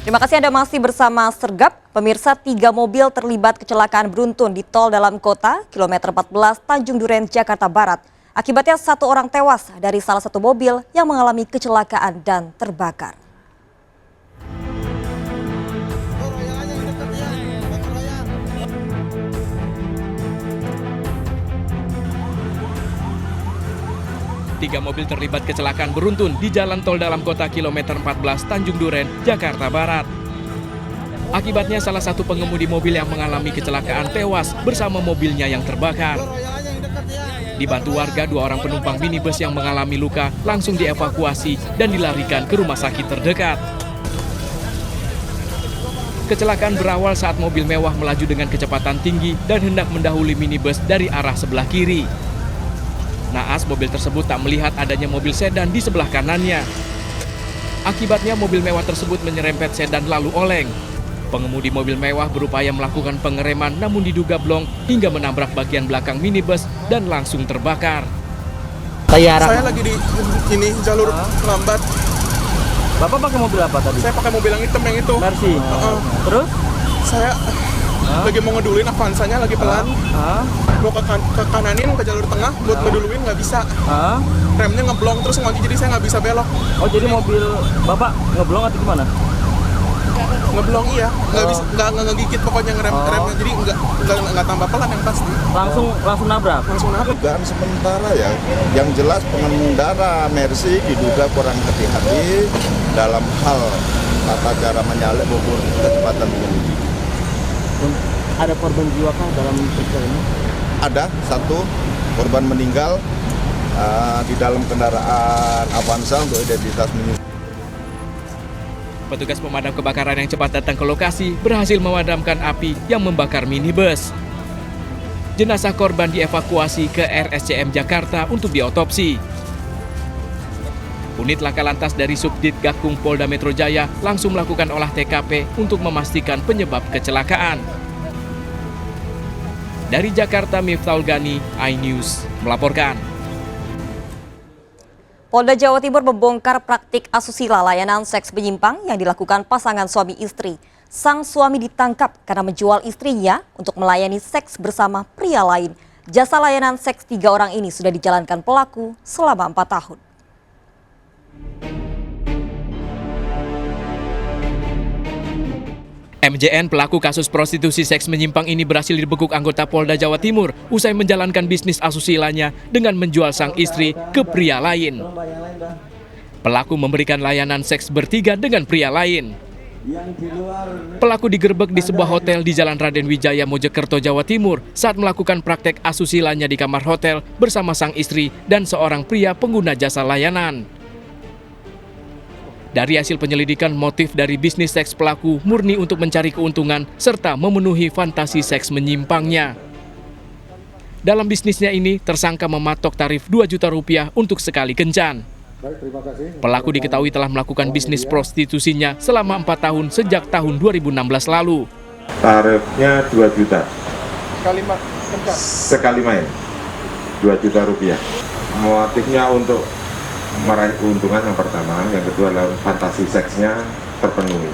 Terima kasih Anda masih bersama Sergap. Pemirsa, 3 mobil terlibat kecelakaan beruntun di tol dalam kota, kilometer 14 Tanjung Duren, Jakarta Barat. Akibatnya 1 orang tewas dari salah satu mobil yang mengalami kecelakaan dan terbakar. Tiga mobil terlibat kecelakaan beruntun di jalan tol dalam kota kilometer 14 Tanjung Duren, Jakarta Barat. Akibatnya salah satu pengemudi mobil yang mengalami kecelakaan tewas bersama mobilnya yang terbakar. Dibantu warga, 2 orang penumpang minibus yang mengalami luka langsung dievakuasi dan dilarikan ke rumah sakit terdekat. Kecelakaan berawal saat mobil mewah melaju dengan kecepatan tinggi dan hendak mendahului minibus dari arah sebelah kiri. Naas mobil tersebut tak melihat adanya mobil sedan di sebelah kanannya. Akibatnya mobil mewah tersebut menyerempet sedan lalu oleng. Pengemudi mobil mewah berupaya melakukan pengereman namun diduga blong hingga menabrak bagian belakang minibus dan langsung terbakar. Saya lagi di jalur lambat. Bapak pakai mobil apa tadi? Saya pakai mobil yang hitam yang itu. Mercy. Terus? Saya lagi mau ngeduluin Avanza-nya lagi pelan. Mau ke kananin ke jalur tengah buat ngeduluin nggak bisa. Remnya ngeblong terus ngunci jadi saya nggak bisa belok. Oh, jadi mobil Bapak ngeblong atau gimana? Ngeblong iya, nggak bisa nggak ngegigit pokoknya remnya jadi nggak tambah pelan yang pasti. Langsung nabrak. Dugaan sementara ya, yang jelas pengendara Mercy diduga kurang hati-hati dalam hal tata cara menyalip maupun kecepatan mengemudi. Ada korban jiwa kah dalam peristiwa ini? Ada 1 korban meninggal di dalam kendaraan Avanza untuk identitas minibus. Petugas pemadam kebakaran yang cepat datang ke lokasi berhasil memadamkan api yang membakar minibus. Jenazah korban dievakuasi ke RSCM Jakarta untuk diotopsi. Unit Laka Lantas dari Subdit Gakum Polda Metro Jaya langsung melakukan olah TKP untuk memastikan penyebab kecelakaan. Dari Jakarta, Miftahul Gani, iNews melaporkan. Polda Jawa Timur membongkar praktik asusila layanan seks menyimpang yang dilakukan pasangan suami istri. Sang suami ditangkap karena menjual istrinya untuk melayani seks bersama pria lain. Jasa layanan seks 3 orang ini sudah dijalankan pelaku selama 4 tahun. MJN, pelaku kasus prostitusi seks menyimpang ini, berhasil dibekuk anggota Polda Jawa Timur usai menjalankan bisnis asusilanya dengan menjual sang istri ke pria lain. Pelaku memberikan layanan seks bertiga dengan pria lain. Pelaku digerebek di sebuah hotel di Jalan Raden Wijaya, Mojokerto, Jawa Timur saat melakukan praktek asusilanya di kamar hotel bersama sang istri dan seorang pria pengguna jasa layanan. Dari hasil penyelidikan, motif dari bisnis seks pelaku murni untuk mencari keuntungan serta memenuhi fantasi seks menyimpangnya. Dalam bisnisnya ini, tersangka mematok tarif Rp2 juta untuk sekali kencan. Pelaku diketahui telah melakukan bisnis prostitusinya selama 4 tahun sejak tahun 2016 lalu. Tarifnya 2 juta. Sekali main. 2 juta rupiah. Motifnya untuk meraih keuntungan yang pertama, yang kedua adalah fantasi seksnya terpenuhi.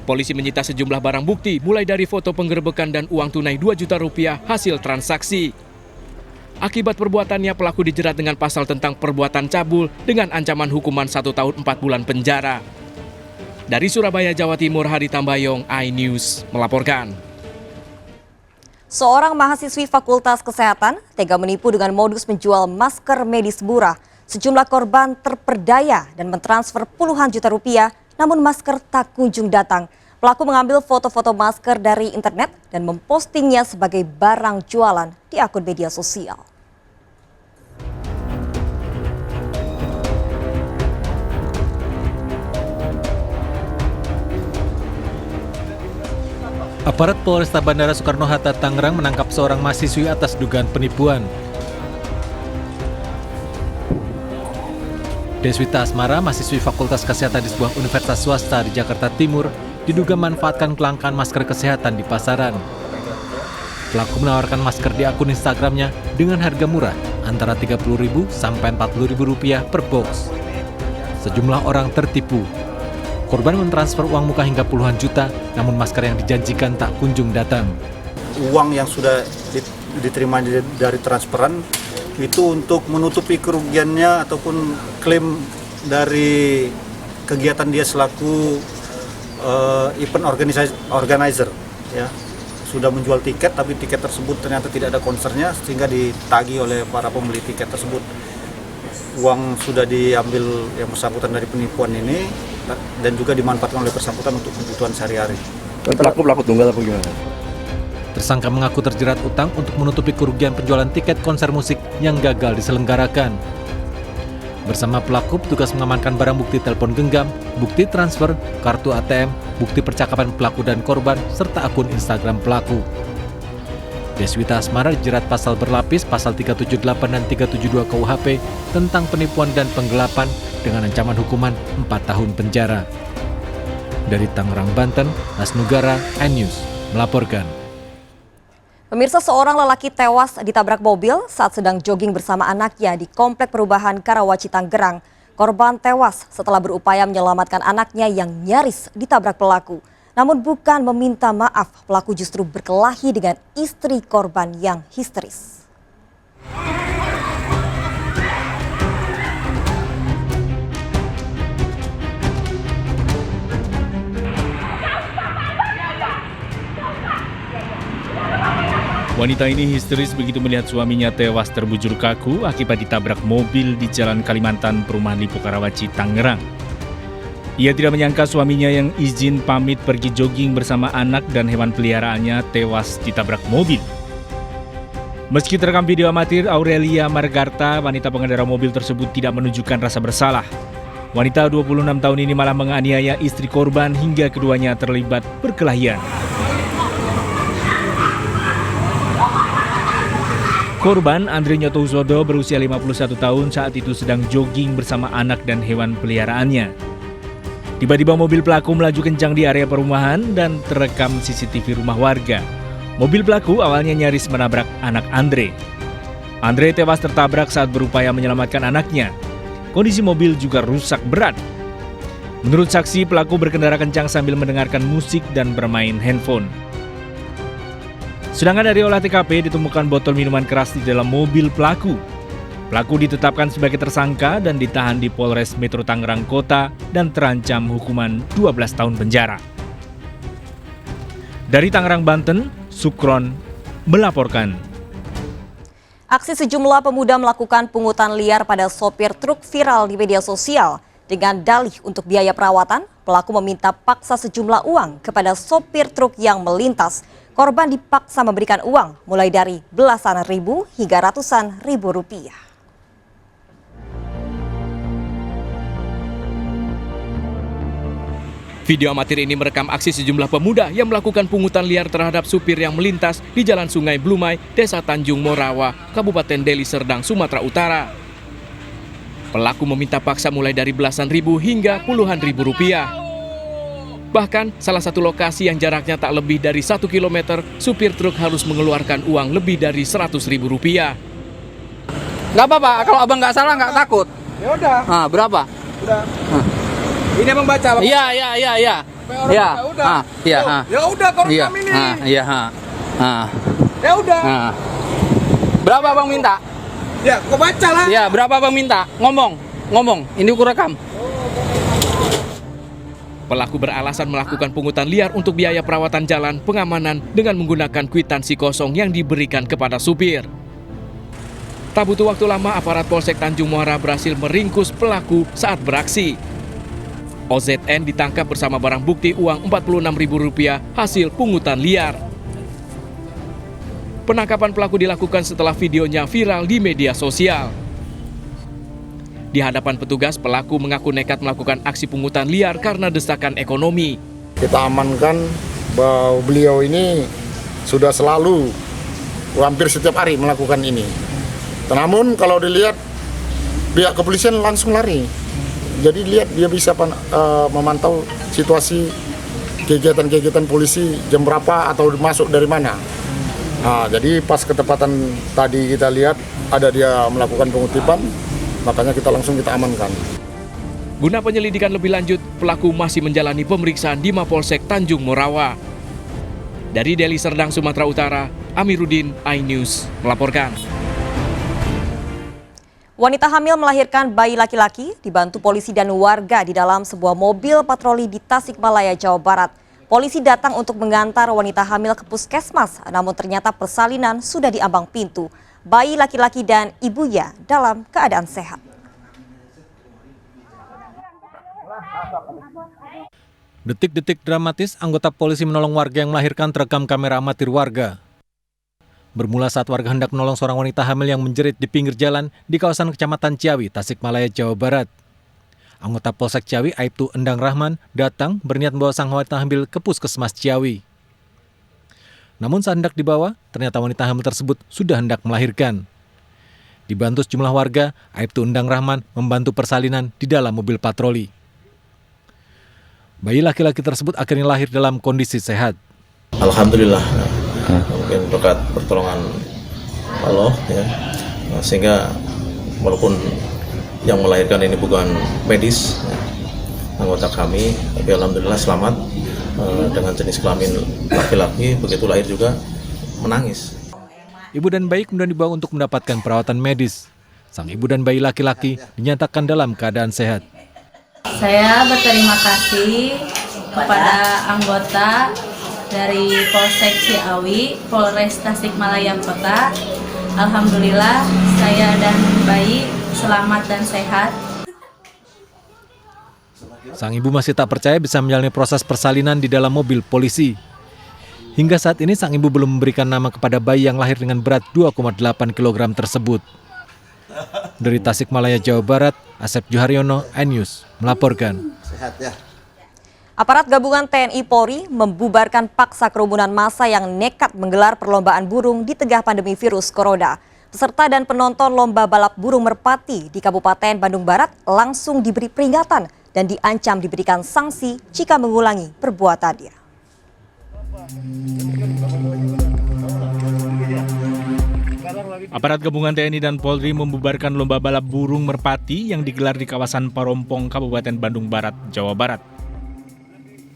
Polisi menyita sejumlah barang bukti, mulai dari foto penggerebekan dan uang tunai Rp2 juta hasil transaksi. Akibat perbuatannya, pelaku dijerat dengan pasal tentang perbuatan cabul dengan ancaman hukuman 1 tahun 4 bulan penjara. Dari Surabaya, Jawa Timur, Hari Tambayong, iNews melaporkan. Seorang mahasiswi Fakultas Kesehatan tega menipu dengan modus menjual masker medis murah. Sejumlah korban terperdaya dan mentransfer puluhan juta rupiah, namun masker tak kunjung datang. Pelaku mengambil foto-foto masker dari internet dan mempostingnya sebagai barang jualan di akun media sosial. Aparat Polresta Bandara Soekarno-Hatta, Tangerang menangkap seorang mahasiswi atas dugaan penipuan. Deswita Asmara, mahasiswi Fakultas Kesehatan di sebuah universitas swasta di Jakarta Timur, diduga manfaatkan kelangkaan masker kesehatan di pasaran. Pelaku menawarkan masker di akun Instagramnya dengan harga murah, antara Rp30.000 sampai Rp40.000 per box. Sejumlah orang tertipu. Korban mentransfer uang muka hingga puluhan juta, namun masker yang dijanjikan tak kunjung datang. Uang yang sudah diterima dari transferan itu untuk menutupi kerugiannya ataupun klaim dari kegiatan dia selaku event organizer, ya. Sudah menjual tiket, tapi tiket tersebut ternyata tidak ada konsernya sehingga ditagih oleh para pembeli tiket tersebut. Uang sudah diambil yang bersangkutan dari penipuan ini dan juga dimanfaatkan oleh bersangkutan untuk kebutuhan sehari-hari. Pelaku tunggal apa gimana? Tersangka mengaku terjerat utang untuk menutupi kerugian penjualan tiket konser musik yang gagal diselenggarakan. Bersama pelaku, petugas mengamankan barang bukti telepon genggam, bukti transfer, kartu ATM, bukti percakapan pelaku dan korban, serta akun Instagram pelaku. Deswita Asmara dijerat pasal berlapis pasal 378 dan 372 KUHP tentang penipuan dan penggelapan dengan ancaman hukuman 4 tahun penjara. Dari Tangerang, Banten, Asnugara, iNews melaporkan. Pemirsa, seorang lelaki tewas ditabrak mobil saat sedang jogging bersama anaknya di Komplek Perubahan Karawaci, Tangerang. Korban tewas setelah berupaya menyelamatkan anaknya yang nyaris ditabrak pelaku. Namun bukan meminta maaf, pelaku justru berkelahi dengan istri korban yang histeris. Wanita ini histeris begitu melihat suaminya tewas terbujur kaku akibat ditabrak mobil di Jalan Kalimantan, Perumahan Lipo Karawaci, Tangerang. Ia tidak menyangka suaminya yang izin pamit pergi jogging bersama anak dan hewan peliharaannya tewas ditabrak mobil. Meski terekam video amatir, Aurelia Margarta, wanita pengendara mobil tersebut tidak menunjukkan rasa bersalah. Wanita 26 tahun ini malah menganiaya istri korban hingga keduanya terlibat perkelahian. Korban, Andre Nyoto Husodo, berusia 51 tahun, saat itu sedang jogging bersama anak dan hewan peliharaannya. Tiba-tiba mobil pelaku melaju kencang di area perumahan dan terekam CCTV rumah warga. Mobil pelaku awalnya nyaris menabrak anak Andre. Andre tewas tertabrak saat berupaya menyelamatkan anaknya. Kondisi mobil juga rusak berat. Menurut saksi, pelaku berkendara kencang sambil mendengarkan musik dan bermain handphone. Sedangkan dari olah TKP ditemukan botol minuman keras di dalam mobil pelaku. Pelaku ditetapkan sebagai tersangka dan ditahan di Polres Metro Tangerang Kota dan terancam hukuman 12 tahun penjara. Dari Tangerang, Banten, Sukron melaporkan. Aksi sejumlah pemuda melakukan pungutan liar pada sopir truk viral di media sosial. Dengan dalih untuk biaya perawatan, pelaku meminta paksa sejumlah uang kepada sopir truk yang melintas. Korban dipaksa memberikan uang mulai dari belasan ribu hingga ratusan ribu rupiah. Video amatir ini merekam aksi sejumlah pemuda yang melakukan pungutan liar terhadap supir yang melintas di Jalan Sungai Blumai, Desa Tanjung Morawa, Kabupaten Deli Serdang, Sumatera Utara. Pelaku meminta paksa mulai dari belasan ribu hingga puluhan ribu rupiah. Bahkan, salah satu lokasi yang jaraknya tak lebih dari 1 km, supir truk harus mengeluarkan uang lebih dari 100 ribu rupiah. Nggak apa-apa, kalau abang nggak salah nggak takut. Ya udah. Ah, berapa? Udah. Ini emang baca, Bang? Iya. Ya udah. Iya. Ya udah, korban Iya. ini. Iya. Ya udah. Berapa abang minta? Ya, kau baca lah. Iya, berapa abang minta? Ngomong. Ini aku rekam. Pelaku beralasan melakukan pungutan liar untuk biaya perawatan jalan, pengamanan dengan menggunakan kwitansi kosong yang diberikan kepada supir. Tak butuh waktu lama, aparat Polsek Tanjung Muara berhasil meringkus pelaku saat beraksi. OZN ditangkap bersama barang bukti uang Rp46.000 hasil pungutan liar. Penangkapan pelaku dilakukan setelah videonya viral di media sosial. Di hadapan petugas, pelaku mengaku nekat melakukan aksi pungutan liar karena desakan ekonomi. Kita amankan bahwa beliau ini sudah selalu hampir setiap hari melakukan ini. Namun kalau dilihat pihak kepolisian langsung lari. Jadi lihat dia bisa memantau situasi kegiatan-kegiatan polisi jam berapa atau masuk dari mana. Nah, jadi pas ketepatan tadi kita lihat ada dia melakukan pengutipan, makanya kita langsung amankan. Guna penyelidikan lebih lanjut, pelaku masih menjalani pemeriksaan di Mapolsek Tanjung Morawa. Dari Deli Serdang, Sumatera Utara, Amiruddin, iNews melaporkan. Wanita hamil melahirkan bayi laki-laki dibantu polisi dan warga di dalam sebuah mobil patroli di Tasikmalaya, Jawa Barat. Polisi datang untuk mengantar wanita hamil ke puskesmas, namun ternyata persalinan sudah di ambang pintu. Bayi laki-laki dan ibunya dalam keadaan sehat. Detik-detik dramatis anggota polisi menolong warga yang melahirkan terekam kamera amatir warga. Bermula saat warga hendak menolong seorang wanita hamil yang menjerit di pinggir jalan di kawasan Kecamatan Ciawi, Tasikmalaya, Jawa Barat. Anggota Polsek Ciawi, Aibtu Endang Rahman, datang berniat membawa sang wanita hamil ke puskesmas Ciawi. Namun saat hendak dibawa, ternyata wanita hamil tersebut sudah hendak melahirkan. Dibantu sejumlah warga, Aibtu Endang Rahman membantu persalinan di dalam mobil patroli. Bayi laki-laki tersebut akhirnya lahir dalam kondisi sehat. Alhamdulillah, mungkin berkat pertolongan Allah, ya, sehingga walaupun yang melahirkan ini bukan medis, ya, anggota kami, tapi alhamdulillah selamat dengan jenis kelamin laki-laki, begitu lahir juga menangis. Ibu dan bayi kemudian dibawa untuk mendapatkan perawatan medis. Sang ibu dan bayi laki-laki dinyatakan dalam keadaan sehat. Saya berterima kasih kepada anggota dari Polsek Ciawi, Polres Tasikmalaya Kota. Alhamdulillah saya dan bayi selamat dan sehat. Sang ibu masih tak percaya bisa menjalani proses persalinan di dalam mobil polisi. Hingga saat ini sang ibu belum memberikan nama kepada bayi yang lahir dengan berat 2,8 kg tersebut. Dari Tasikmalaya, Jawa Barat, Asep Juharyono, iNews melaporkan. Aparat gabungan TNI Polri membubarkan paksa kerumunan massa yang nekat menggelar perlombaan burung di tengah pandemi virus corona. Peserta dan penonton lomba balap burung merpati di Kabupaten Bandung Barat langsung diberi peringatan dan diancam diberikan sanksi jika mengulangi perbuatannya. Aparat gabungan TNI dan Polri membubarkan lomba balap burung merpati yang digelar di kawasan Parompong, Kabupaten Bandung Barat, Jawa Barat.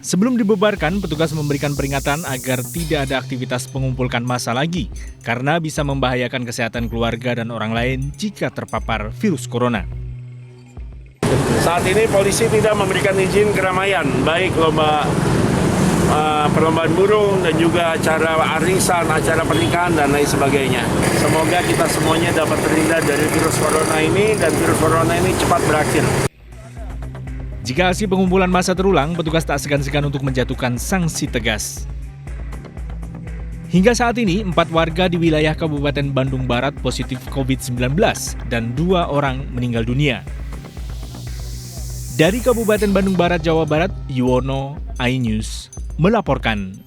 Sebelum dibubarkan, petugas memberikan peringatan agar tidak ada aktivitas mengumpulkan massa lagi, karena bisa membahayakan kesehatan keluarga dan orang lain jika terpapar virus corona. Saat ini polisi tidak memberikan izin keramaian, baik lomba perlombaan burung dan juga acara arisan, acara pernikahan dan lain sebagainya. Semoga kita semuanya dapat terhindar dari virus corona ini dan virus corona ini cepat berakhir. Jika aksi pengumpulan massa terulang, petugas tak segan-segan untuk menjatuhkan sanksi tegas. Hingga saat ini, 4 warga di wilayah Kabupaten Bandung Barat positif COVID-19 dan 2 orang meninggal dunia. Dari Kabupaten Bandung Barat, Jawa Barat, Yuwono, iNews melaporkan.